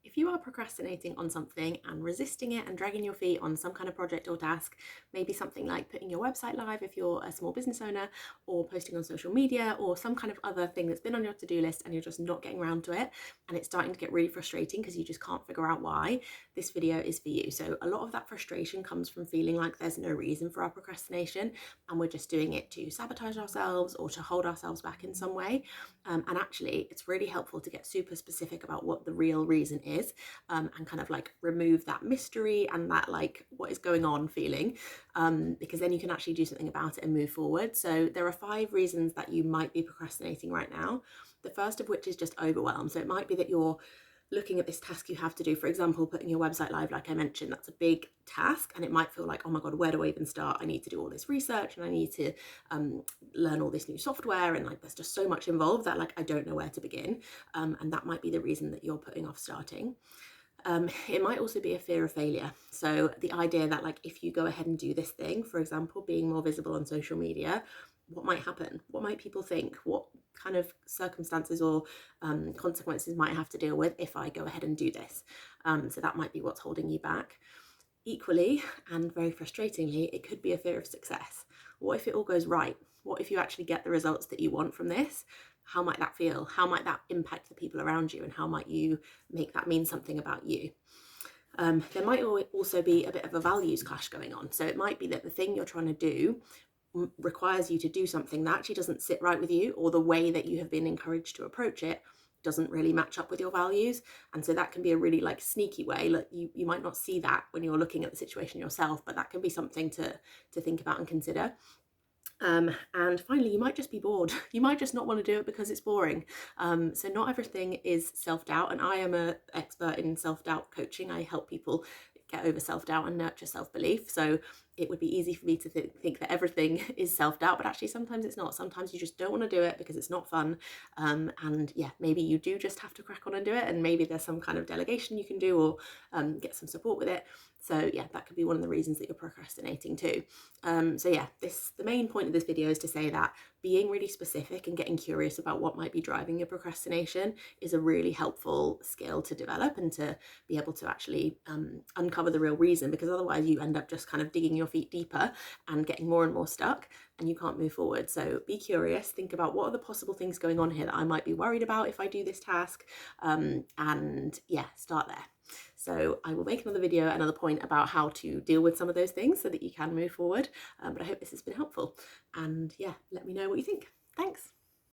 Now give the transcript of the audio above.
If you are procrastinating on something and resisting it and dragging your feet on some kind of project or task, maybe something like putting your website live if you're a small business owner, or posting on social media, or some kind of other thing that's been on your to-do list and you're just not getting around to it, and it's starting to get really frustrating because you just can't figure out why, this video is for you. So a lot of that frustration comes from feeling like there's no reason for our procrastination and we're just doing it to sabotage ourselves or to hold ourselves back in some way. And actually, it's really helpful to get super specific about what the real reason is, and kind of like remove that mystery and that like what is going on feeling, because then you can actually do something about it and move forward. So there are 5 reasons that you might be procrastinating right now. The first of which is just overwhelm. So it might be that you're looking at this task you have to do, for example, putting your website live, like I mentioned, that's a big task, and it might feel like, oh my God, where do I even start? I need to do all this research and I need to learn all this new software, and like there's just so much involved that like I don't know where to begin, and that might be the reason that you're putting off starting. It might also be a fear of failure. So the idea that like if you go ahead and do this thing, for example, being more visible on social media, what might happen? What might people think? What kind of circumstances or consequences might I have to deal with if I go ahead and do this? So that might be what's holding you back. Equally, and very frustratingly, it could be a fear of success. What if it all goes right? What if you actually get the results that you want from this? How might that feel? How might that impact the people around you? And how might you make that mean something about you? There might also be a bit of a values clash going on. So it might be that the thing you're trying to do requires you to do something that actually doesn't sit right with you, or the way that you have been encouraged to approach it doesn't really match up with your values. And so that can be a really like sneaky way. Like you might not see that when you're looking at the situation yourself, but that can be something to think about and consider. And finally, you might just be bored. You might just not want to do it because it's boring. So not everything is self-doubt, and I am an expert in self-doubt coaching. I help people get over self-doubt and nurture self-belief. So it would be easy for me to think that everything is self-doubt, but actually sometimes it's not. Sometimes you just don't want to do it because it's not fun. And yeah, maybe you do just have to crack on and do it, and maybe there's some kind of delegation you can do, or get some support with it. So yeah, that could be one of the reasons that you're procrastinating too. So yeah, the main point of this video is to say that being really specific and getting curious about what might be driving your procrastination is a really helpful skill to develop, and to be able to actually uncover the real reason, because otherwise you end up just kind of digging your feet deeper and getting more and more stuck, and you can't move forward. So be curious, think about what are the possible things going on here that I might be worried about if I do this task, and yeah, start there. So I will make another video, another point about how to deal with some of those things so that you can move forward. But I hope this has been helpful. And yeah, let me know what you think. Thanks.